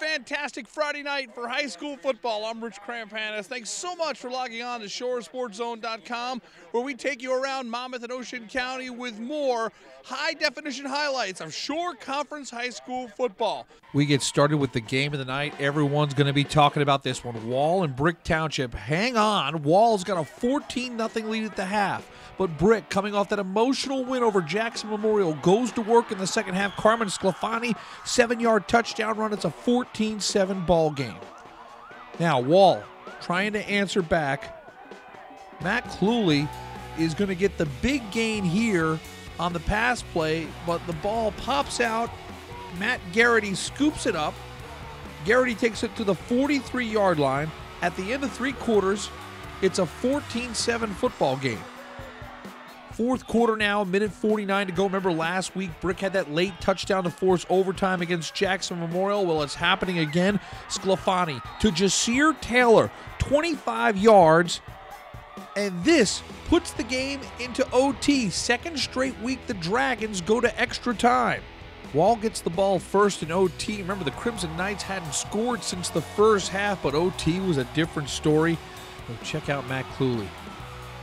fantastic Friday night for high school football. I'm Rich Crampanis. Thanks so much for logging on to ShoreSportsZone.com, where we take you around Monmouth and Ocean County with more high-definition highlights of Shore Conference high school football. We get started with the game of the night. Everyone's going to be talking about this one. Wall and Brick Township. Hang on. Wall's got a 14-0 lead at the half. But Brick, coming off that emotional win over Jackson Memorial, goes to work in the second half. Carmen Sclafani, 7-yard touchdown run. It's a 14-7 ball game. Now, Wall trying to answer back. Matt Cluley is going to get the big gain here on the pass play, but the ball pops out. Matt Garrity scoops it up. Garrity takes it to the 43-yard line. At the end of 3 quarters, it's a 14-7 football game. Fourth quarter now, minute 49 to go. Remember last week, Brick had that late touchdown to force overtime against Jackson Memorial. Well, it's happening again. Sclafani to Jasir Taylor, 25 yards. And this puts the game into OT. Second straight week, the Dragons go to extra time. Wall gets the ball first in OT. Remember, the Crimson Knights hadn't scored since the first half, but OT was a different story. So check out Matt Cluley.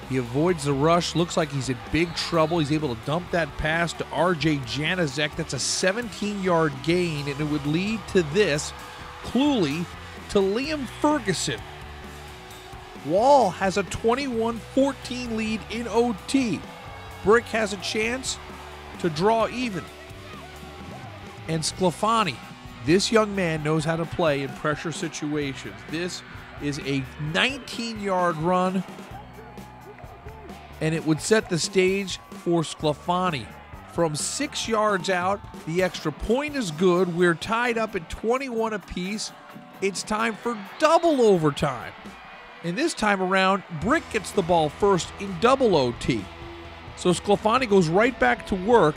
He avoids the rush. Looks like he's in big trouble. He's able to dump that pass to R.J. Janazek. That's a 17-yard gain, and it would lead to this. Cluley to Liam Ferguson. Wall has a 21-14 lead in OT. Brick has a chance to draw even. And Sclafani, this young man knows how to play in pressure situations. This is a 19-yard run, and it would set the stage for Sclafani. From 6 yards out, the extra point is good. We're tied up at 21 apiece. It's time for double overtime. And this time around, Brick gets the ball first in double OT. So Sclafani goes right back to work.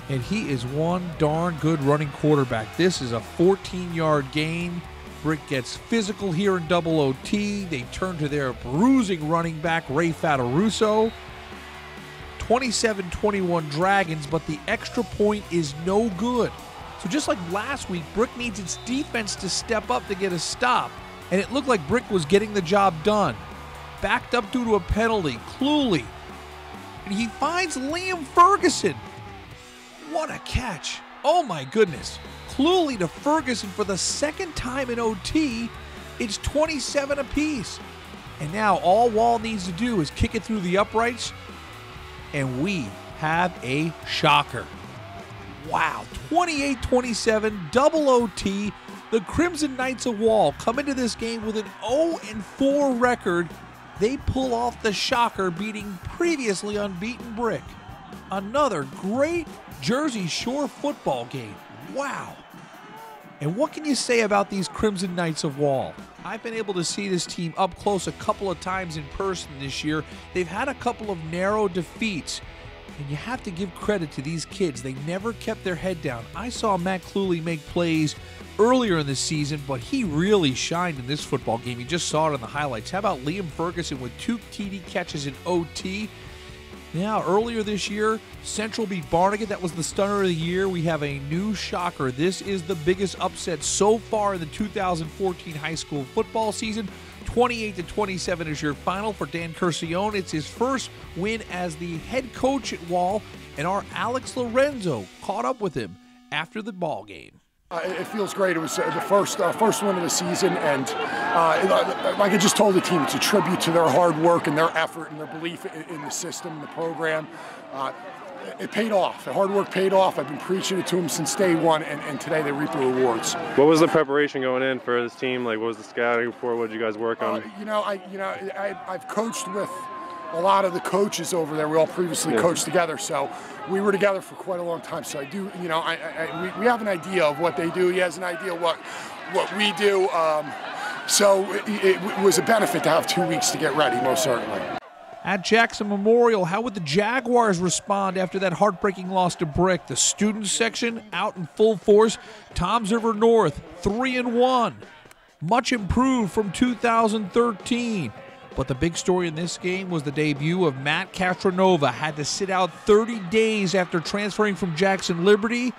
And he is one darn good running quarterback. This is a 14-yard gain. Brick gets physical here in double OT. They turn to their bruising running back, Ray Fataruso. 27-21 Dragons, but the extra point is no good. So just like last week, Brick needs its defense to step up to get a stop. And it looked like Brick was getting the job done. Backed up due to a penalty. Cluley. And he finds Liam Ferguson. What a catch. Oh my goodness. Cluley to Ferguson for the second time in OT. It's 27 apiece. And now all Wall needs to do is kick it through the uprights, and we have a shocker. Wow, 28-27, double OT. The Crimson Knights of Wall come into this game with an 0-4 record. They pull off the shocker, beating previously unbeaten Brick. Another great Jersey Shore football game. Wow. And what can you say about these Crimson Knights of Wall? I've been able to see this team up close a couple of times in person this year. They've had a couple of narrow defeats, and you have to give credit to these kids. They never kept their head down. I saw Matt Cluley make plays earlier in the season, but he really shined in this football game. You just saw it in the highlights. How about Liam Ferguson with 2 TD catches in OT? Now, earlier this year, Central beat Barnegat. That was the stunner of the year. We have a new shocker. This is the biggest upset so far in the 2014 high school football season. 28-27 is your final for Dan Curcione. It's his first win as the head coach at Wall, and our Alex Lorenzo caught up with him after the ball game. It feels great. It was the first win of the season, and like I just told the team, it's a tribute to their hard work and their effort and their belief in the system and the program. It paid off. The hard work paid off. I've been preaching it to them since day one, and today they reap the rewards. What was the preparation going in for this team? Like, what was the scouting for? What did you guys work on? I've coached with a lot of the coaches over there. We all previously coached together, so we were together for quite a long time. So I do, we have an idea of what they do. He has an idea of what we do. So it was a benefit to have 2 weeks to get ready, most certainly. At Jackson Memorial, how would the Jaguars respond after that heartbreaking loss to Brick? The student section out in full force. Toms River North, 3-1. Much improved from 2013. But the big story in this game was the debut of Matt Castronova. Had to sit out 30 days after transferring from Jackson Liberty.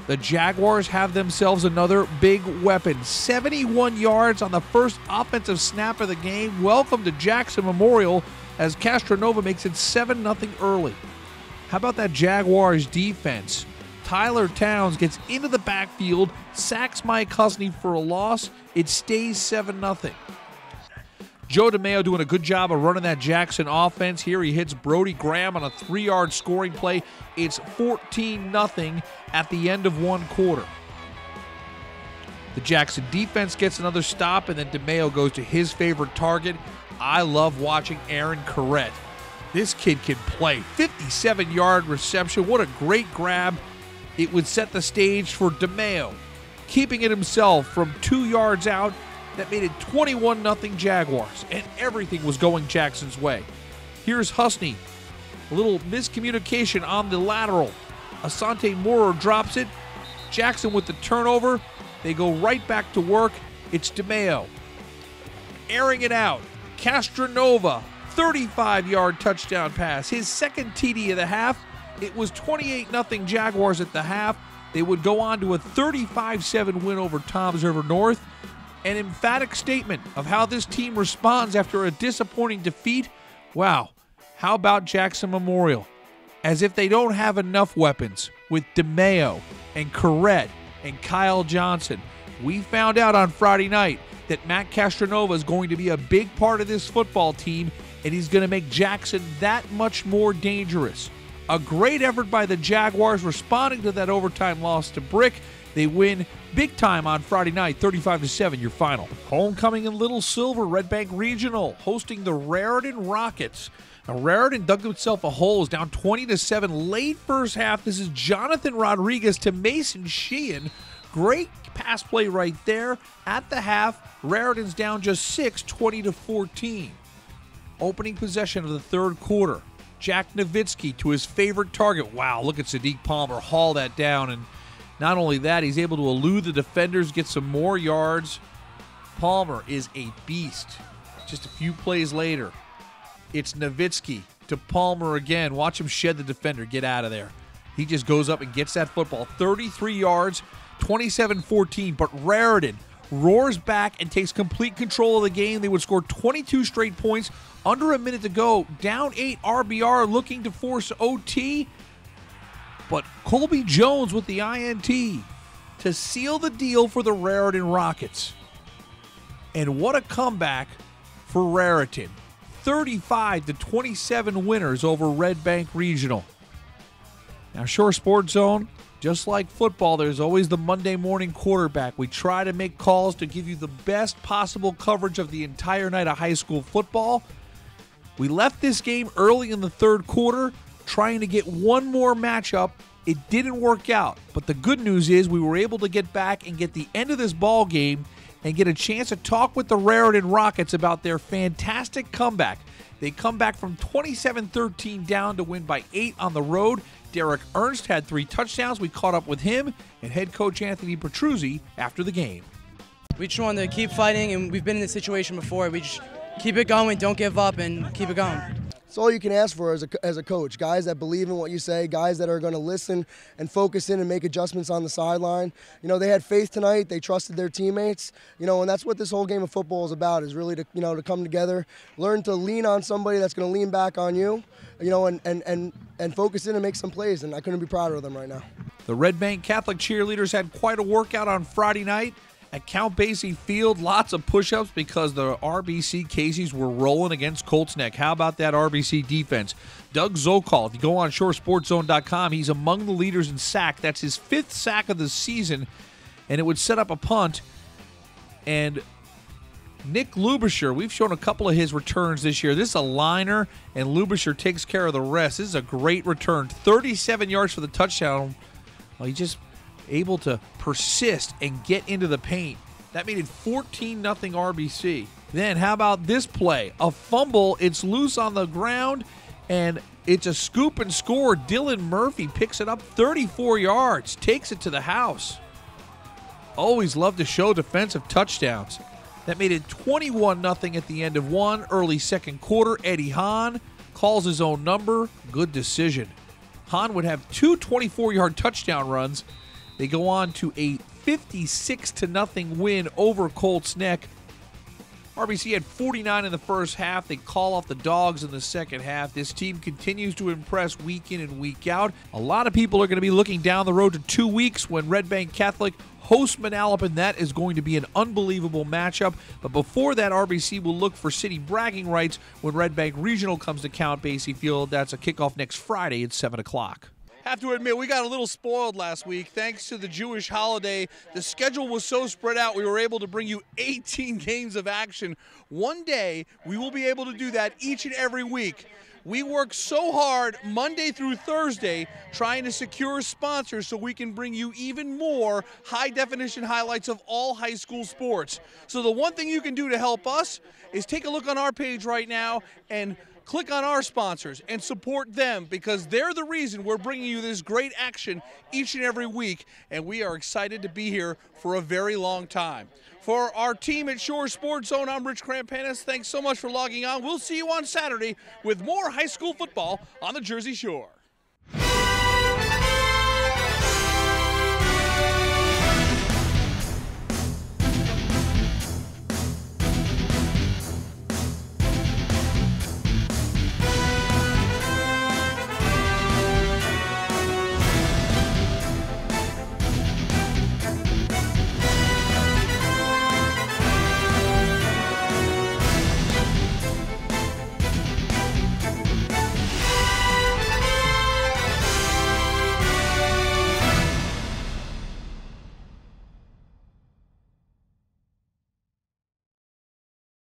The Jaguars have themselves another big weapon. 71 yards on the first offensive snap of the game. Welcome to Jackson Memorial as Castronova makes it 7-0 early. How about that Jaguars defense? Tyler Towns gets into the backfield, sacks Mike Husney for a loss. It stays 7-0. Joe DeMayo doing a good job of running that Jackson offense. Here he hits Brody Graham on a 3-yard scoring play. It's 14-0 at the end of one quarter. The Jackson defense gets another stop, and then DeMayo goes to his favorite target. I love watching Aaron Corrett. This kid can play. 57-yard reception. What a great grab. It would set the stage for DeMayo, keeping it himself from 2 yards out. That made it 21-0 Jaguars, and everything was going Jackson's way. Here's Husney. A little miscommunication on the lateral. Asante Moro drops it. Jackson with the turnover. They go right back to work. It's DeMayo. Airing it out. Castronova, 35-yard touchdown pass. His second TD of the half. It was 28-0 Jaguars at the half. They would go on to a 35-7 win over Toms River North. An emphatic statement of how this team responds after a disappointing defeat. Wow, how about Jackson Memorial? As if they don't have enough weapons with DeMayo and Corrett and Kyle Johnson. We found out on Friday night that Matt Castronova is going to be a big part of this football team, and he's going to make Jackson that much more dangerous. A great effort by the Jaguars responding to that overtime loss to Brick. They win big time on Friday night, 35-7, your final. Homecoming in Little Silver, Red Bank Regional, hosting the Raritan Rockets. Now, Raritan dug himself a hole, is down 20-7 late first half. This is Jonathan Rodriguez to Mason Sheehan. Great pass play right there. At the half, Raritan's down just 6, 20-14. Opening possession of the third quarter. Jack Nowitzki to his favorite target. Wow, look at Sadiq Palmer haul that down, and not only that, he's able to elude the defenders, get some more yards. Palmer is a beast. Just a few plays later, it's Nowitzki to Palmer again. Watch him shed the defender. Get out of there. He just goes up and gets that football. 33 yards, 27-14. But Raritan roars back and takes complete control of the game. They would score 22 straight points. Under a minute to go. Down 8 RBR, looking to force OT. But Colby Jones with the INT to seal the deal for the Raritan Rockets. And what a comeback for Raritan. 35-27 winners over Red Bank Regional. Now, Shore Sports Zone, just like football, there's always the Monday morning quarterback. We try to make calls to give you the best possible coverage of the entire night of high school football. We left this game early in the third quarter, trying to get one more matchup. It didn't work out, but the good news is we were able to get back and get the end of this ball game and get a chance to talk with the Raritan Rockets about their fantastic comeback. They come back from 27-13 down to win by 8 on the road. Derek Ernst had 3 touchdowns. We caught up with him and head coach Anthony Petruzzi after the game. We just wanted to keep fighting, and we've been in this situation before. We just keep it going, don't give up, and keep it going. It's all you can ask for as a coach. Guys that believe in what you say, guys that are going to listen and focus in and make adjustments on the sideline. You know, they had faith tonight. They trusted their teammates. You know, and that's what this whole game of football is about, is really to come together, learn to lean on somebody that's going to lean back on you, you know, and focus in and make some plays. And I couldn't be prouder of them right now. The Red Bank Catholic cheerleaders had quite a workout on Friday night at Count Basie Field. Lots of push-ups because the RBC Caseys were rolling against Colts Neck. How about that RBC defense? Doug Zokol, if you go on shoresportszone.com, he's among the leaders in sack. That's his 5th sack of the season, and it would set up a punt. And Nick Lubisher, we've shown a couple of his returns this year. This is a liner, and Lubisher takes care of the rest. This is a great return. 37 yards for the touchdown. Well, he just able to persist and get into the paint. That made it 14-0 RBC. Then how about this play? A fumble, it's loose on the ground, and it's a scoop and score. Dylan Murphy picks it up 34 yards, takes it to the house. Always love to show defensive touchdowns. That made it 21-0 at the end of one. Early second quarter, Eddie Hahn calls his own number. Good decision. Hahn would have 2 24-yard touchdown runs, They go on to a 56-0 win over Colts Neck. RBC had 49 in the first half. They call off the Dogs in the second half. This team continues to impress week in and week out. A lot of people are going to be looking down the road to 2 weeks when Red Bank Catholic hosts Manalapan. That is going to be an unbelievable matchup. But before that, RBC will look for city bragging rights when Red Bank Regional comes to Count Basie Field. That's a kickoff next Friday at 7 o'clock. Have to admit, we got a little spoiled last week. Thanks to the Jewish holiday, the schedule was so spread out, we were able to bring you 18 games of action. One day, we will be able to do that each and every week. We work so hard Monday through Thursday trying to secure sponsors so we can bring you even more high-definition highlights of all high school sports. So the one thing you can do to help us is take a look on our page right now and click on our sponsors and support them, because they're the reason we're bringing you this great action each and every week, and we are excited to be here for a very long time. For our team at Shore Sports Zone, I'm Rich Krampanis. Thanks so much for logging on. We'll see you on Saturday with more high school football on the Jersey Shore.